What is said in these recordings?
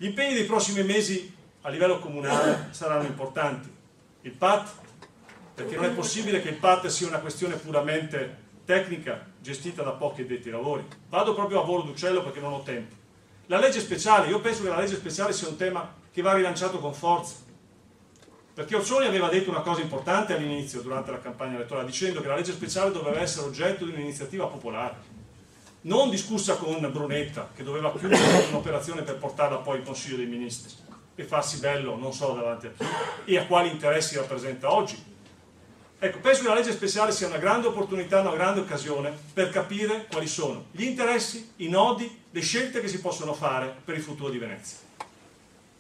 Gli impegni dei prossimi mesi a livello comunale saranno importanti. Il PAT, perché non è possibile che il PAT sia una questione puramente tecnica gestita da pochi addetti ai lavori. Vado proprio a volo d'uccello perché non ho tempo. La legge speciale, io penso che la legge speciale sia un tema che va rilanciato con forza, perché Orsolini aveva detto una cosa importante all'inizio, durante la campagna elettorale, dicendo che la legge speciale doveva essere oggetto di un'iniziativa popolare, non discussa con Brunetta, che doveva chiudere un'operazione per portarla poi in Consiglio dei Ministri e farsi bello non so davanti a chi e a quali interessi rappresenta oggi. Ecco, penso che la legge speciale sia una grande opportunità, una grande occasione per capire quali sono gli interessi, i nodi, le scelte che si possono fare per il futuro di Venezia.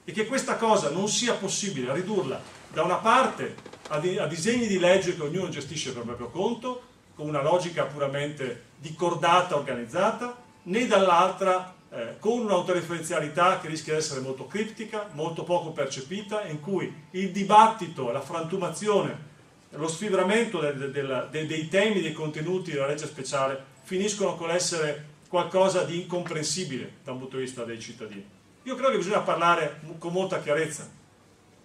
E che questa cosa non sia possibile ridurla da una parte a disegni di legge che ognuno gestisce per proprio conto, con una logica puramente di cordata organizzata, né dall'altra con un'autoreferenzialità che rischia di essere molto criptica, molto poco percepita, in cui il dibattito, la frantumazione, lo sfibramento dei temi, dei contenuti della legge speciale finiscono con l'essere qualcosa di incomprensibile da un punto di vista dei cittadini. Io credo che bisogna parlare con molta chiarezza.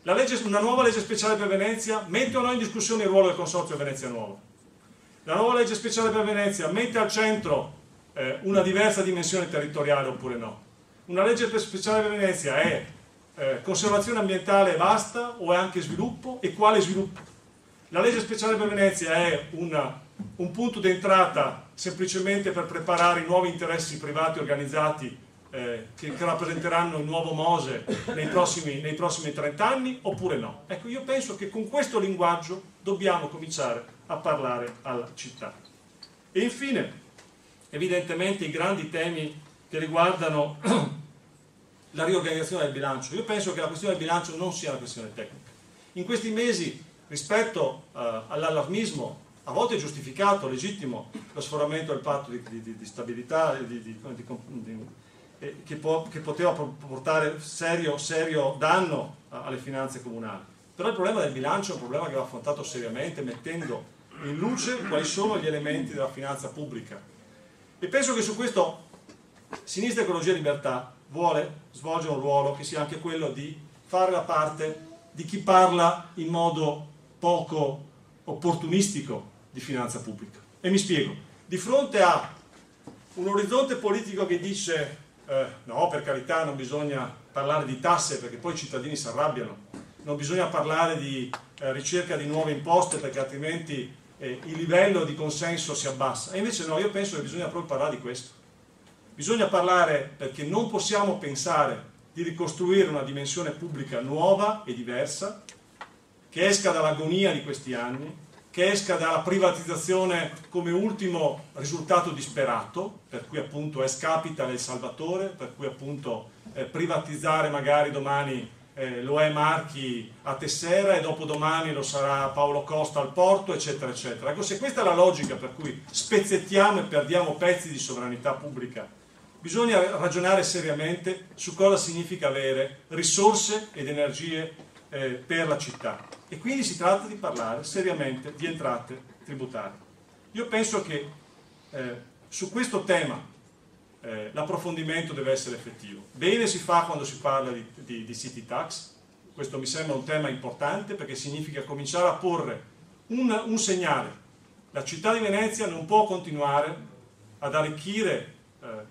Una nuova legge speciale per Venezia mette o no in discussione il ruolo del Consorzio Venezia Nuova? La nuova legge speciale per Venezia mette al centro una diversa dimensione territoriale oppure no? Una legge speciale per Venezia è conservazione ambientale e basta o è anche sviluppo? E quale sviluppo? La legge speciale per Venezia è un punto d'entrata semplicemente per preparare i nuovi interessi privati organizzati che rappresenteranno il nuovo Mose nei prossimi 30 anni oppure no? Ecco, io penso che con questo linguaggio dobbiamo cominciare a parlare alla città. E infine, evidentemente, i grandi temi che riguardano la riorganizzazione del bilancio. Io penso che la questione del bilancio non sia una questione tecnica. In questi mesi, rispetto all'allarmismo, a volte giustificato, legittimo, lo sforamento del patto di stabilità che poteva portare serio danno alle finanze comunali. Però il problema del bilancio è un problema che va affrontato seriamente, mettendo in luce quali sono gli elementi della finanza pubblica. E penso che su questo Sinistra Ecologia e Libertà vuole svolgere un ruolo che sia anche quello di fare la parte di chi parla in modo poco opportunistico di finanza pubblica. E mi spiego. Di fronte a un orizzonte politico che dice no, per carità, non bisogna parlare di tasse perché poi i cittadini si arrabbiano, non bisogna parlare di ricerca di nuove imposte perché altrimenti il livello di consenso si abbassa. E invece no, io penso che bisogna proprio parlare di questo. Bisogna parlare perché non possiamo pensare di ricostruire una dimensione pubblica nuova e diversa, che esca dall'agonia di questi anni, che esca dalla privatizzazione come ultimo risultato disperato, per cui appunto es capital è il salvatore, per cui appunto privatizzare magari domani lo è Marchi a Tessera e dopodomani lo sarà Paolo Costa al Porto, eccetera, eccetera. Ecco, se questa è la logica per cui spezzettiamo e perdiamo pezzi di sovranità pubblica, bisogna ragionare seriamente su cosa significa avere risorse ed energie per la città. E quindi si tratta di parlare seriamente di entrate tributarie. Io penso che su questo tema l'approfondimento deve essere effettivo. Bene si fa quando si parla di city tax, questo mi sembra un tema importante perché significa cominciare a porre un segnale. La città di Venezia non può continuare ad arricchire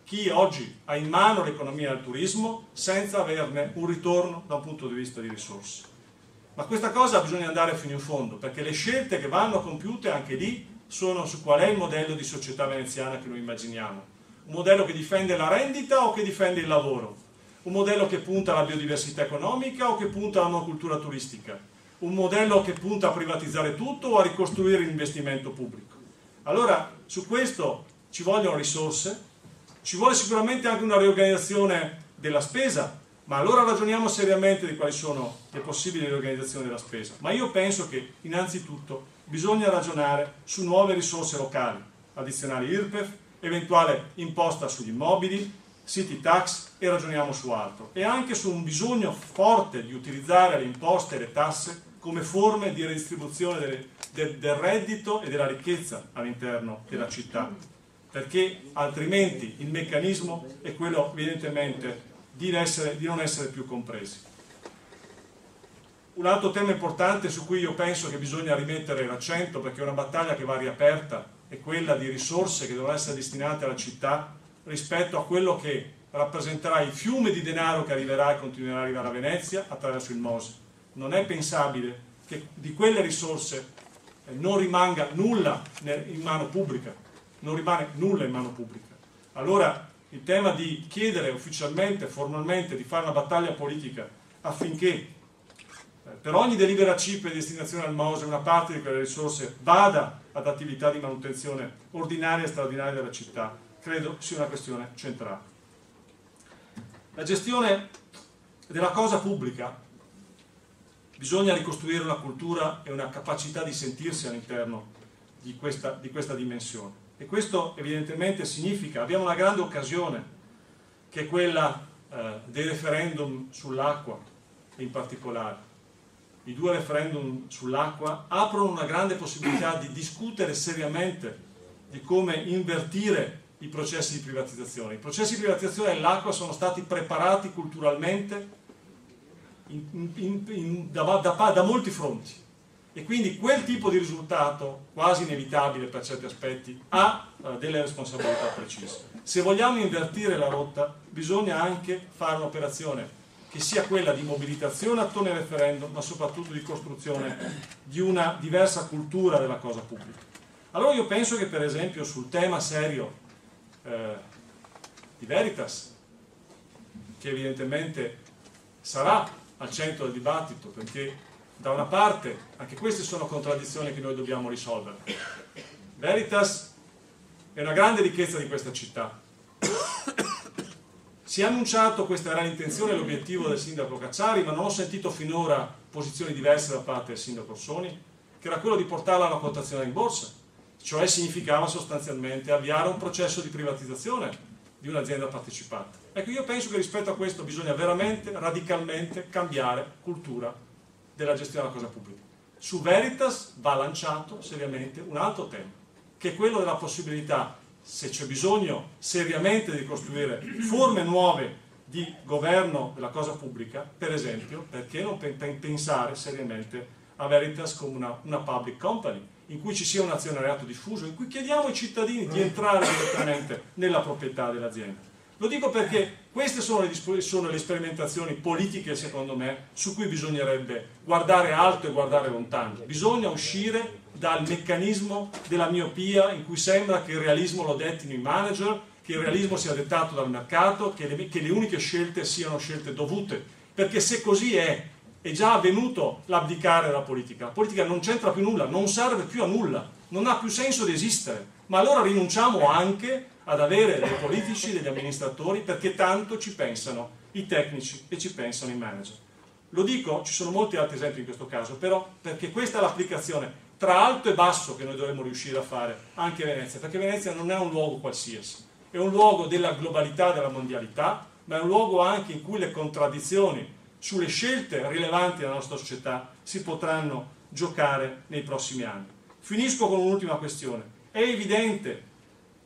chi oggi ha in mano l'economia del turismo senza averne un ritorno da un punto di vista di risorse. Ma questa cosa bisogna andare fino in fondo, perché le scelte che vanno compiute anche lì sono su qual è il modello di società veneziana che noi immaginiamo. Un modello che difende la rendita o che difende il lavoro? Un modello che punta alla biodiversità economica o che punta alla monocultura turistica? Un modello che punta a privatizzare tutto o a ricostruire l'investimento pubblico? Allora, su questo ci vogliono risorse, ci vuole sicuramente anche una riorganizzazione della spesa, ma allora ragioniamo seriamente di quali sono le possibili riorganizzazioni della spesa. Ma io penso che innanzitutto bisogna ragionare su nuove risorse locali, addizionali IRPEF, eventuale imposta sugli immobili, city tax e ragioniamo su altro. E anche su un bisogno forte di utilizzare le imposte e le tasse come forme di redistribuzione del reddito e della ricchezza all'interno della città, perché altrimenti il meccanismo è quello evidentemente di non essere più compresi. Un altro tema importante su cui io penso che bisogna rimettere l'accento, perché è una battaglia che va riaperta, è quella di risorse che devono essere destinate alla città rispetto a quello che rappresenterà il fiume di denaro che arriverà e continuerà ad arrivare a Venezia attraverso il MOSE. Non è pensabile che di quelle risorse non rimanga nulla in mano pubblica, non rimane nulla in mano pubblica. Allora il tema di chiedere ufficialmente, formalmente, di fare una battaglia politica affinché per ogni delibera CIP e destinazione al MOSE una parte di quelle risorse vada ad attività di manutenzione ordinaria e straordinaria della città, credo sia una questione centrale. La gestione della cosa pubblica, bisogna ricostruire una cultura e una capacità di sentirsi all'interno di questa dimensione. E questo evidentemente significa, abbiamo una grande occasione, che è quella dei referendum sull'acqua in particolare. I 2 referendum sull'acqua aprono una grande possibilità di discutere seriamente di come invertire i processi di privatizzazione. I processi di privatizzazione dell'acqua sono stati preparati culturalmente da molti fronti e quindi quel tipo di risultato, quasi inevitabile per certi aspetti, ha delle responsabilità precise. Se vogliamo invertire la rotta bisogna anche fare un'operazione che sia quella di mobilitazione attorno al referendum, ma soprattutto di costruzione di una diversa cultura della cosa pubblica. Allora io penso che per esempio sul tema serio di Veritas, che evidentemente sarà al centro del dibattito, perché da una parte anche queste sono contraddizioni che noi dobbiamo risolvere. Veritas è una grande ricchezza di questa città. Si è annunciato, questa era l'intenzione e l'obiettivo del sindaco Cacciari, ma non ho sentito finora posizioni diverse da parte del sindaco Orsoni, che era quello di portarla alla quotazione in borsa, cioè significava sostanzialmente avviare un processo di privatizzazione di un'azienda partecipata. Ecco, io penso che rispetto a questo bisogna veramente, radicalmente cambiare cultura della gestione della cosa pubblica. Su Veritas va lanciato seriamente un altro tema, che è quello della possibilità, se c'è bisogno seriamente di costruire forme nuove di governo della cosa pubblica, per esempio, perché non pensare seriamente a Veritas come una public company, in cui ci sia un azionariato diffuso, in cui chiediamo ai cittadini di entrare direttamente nella proprietà dell'azienda. Lo dico perché queste sono le sperimentazioni politiche, secondo me, su cui bisognerebbe guardare alto e guardare lontano. Bisogna uscire dal meccanismo della miopia in cui sembra che il realismo lo dettino i manager, che il realismo sia dettato dal mercato, che le uniche scelte siano scelte dovute. Perché se così è già avvenuto l'abdicare della politica. La politica non c'entra più nulla, non serve più a nulla, non ha più senso di esistere. Ma allora rinunciamo anche ad avere dei politici, degli amministratori, perché tanto ci pensano i tecnici e ci pensano i manager. Lo dico, ci sono molti altri esempi in questo caso, però perché questa è l'applicazione tra alto e basso che noi dovremmo riuscire a fare anche a Venezia, perché Venezia non è un luogo qualsiasi, è un luogo della globalità, della mondialità, ma è un luogo anche in cui le contraddizioni sulle scelte rilevanti della nostra società si potranno giocare nei prossimi anni. Finisco con un'ultima questione. È evidente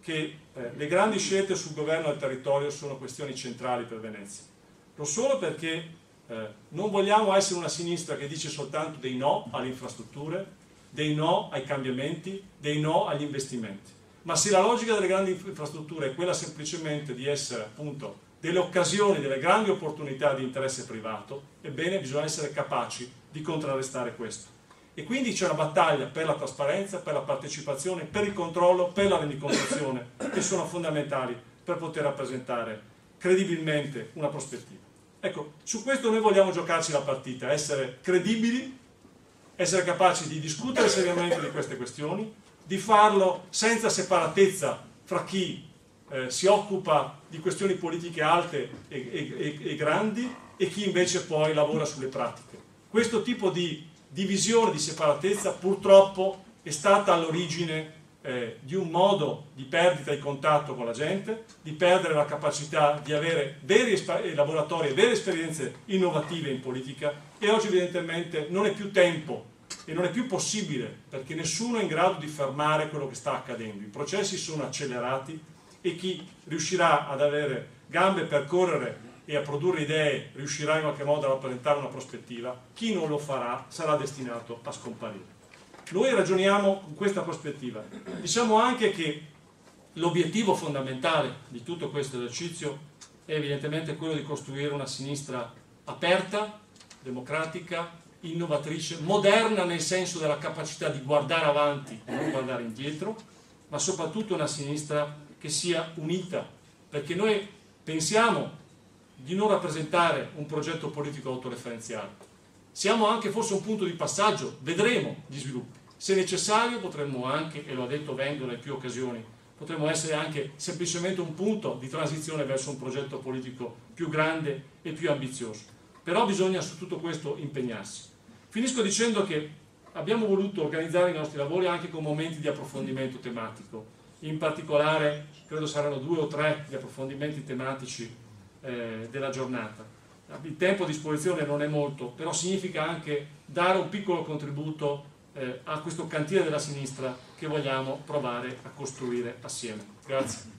che le grandi scelte sul governo del territorio sono questioni centrali per Venezia. Lo sono perché non vogliamo essere una sinistra che dice soltanto dei no alle infrastrutture, dei no ai cambiamenti, dei no agli investimenti. Ma se la logica delle grandi infrastrutture è quella semplicemente di essere appunto delle occasioni, delle grandi opportunità di interesse privato, ebbene bisogna essere capaci di contrarrestare questo. E quindi c'è una battaglia per la trasparenza, per la partecipazione, per il controllo, per la rendicontazione, che sono fondamentali per poter rappresentare credibilmente una prospettiva. Ecco, su questo noi vogliamo giocarci la partita, essere credibili, essere capaci di discutere seriamente di queste questioni, di farlo senza separatezza fra chi si occupa di questioni politiche alte e grandi e chi invece poi lavora sulle pratiche. Questo tipo di divisione, di separatezza purtroppo è stata all'origine di un modo di perdita di contatto con la gente, di perdere la capacità di avere veri laboratori e vere esperienze innovative in politica, e oggi evidentemente non è più tempo e non è più possibile, perché nessuno è in grado di fermare quello che sta accadendo. I processi sono accelerati e chi riuscirà ad avere gambe per correre e a produrre idee riuscirà in qualche modo a rappresentare una prospettiva, chi non lo farà sarà destinato a scomparire. Noi ragioniamo con questa prospettiva. Diciamo anche che l'obiettivo fondamentale di tutto questo esercizio è evidentemente quello di costruire una sinistra aperta, democratica, innovatrice, moderna nel senso della capacità di guardare avanti e non guardare indietro, ma soprattutto una sinistra che sia unita, perché noi pensiamo di non rappresentare un progetto politico autoreferenziale. Siamo anche forse un punto di passaggio, vedremo gli sviluppi. Se necessario potremmo anche, e lo ha detto Vendola in più occasioni, potremmo essere anche semplicemente un punto di transizione verso un progetto politico più grande e più ambizioso. Però bisogna su tutto questo impegnarsi. Finisco dicendo che abbiamo voluto organizzare i nostri lavori anche con momenti di approfondimento tematico. In particolare, credo saranno 2 o 3 gli approfondimenti tematici della giornata. Il tempo a disposizione non è molto, però significa anche dare un piccolo contributo a questo cantiere della sinistra che vogliamo provare a costruire assieme. Grazie.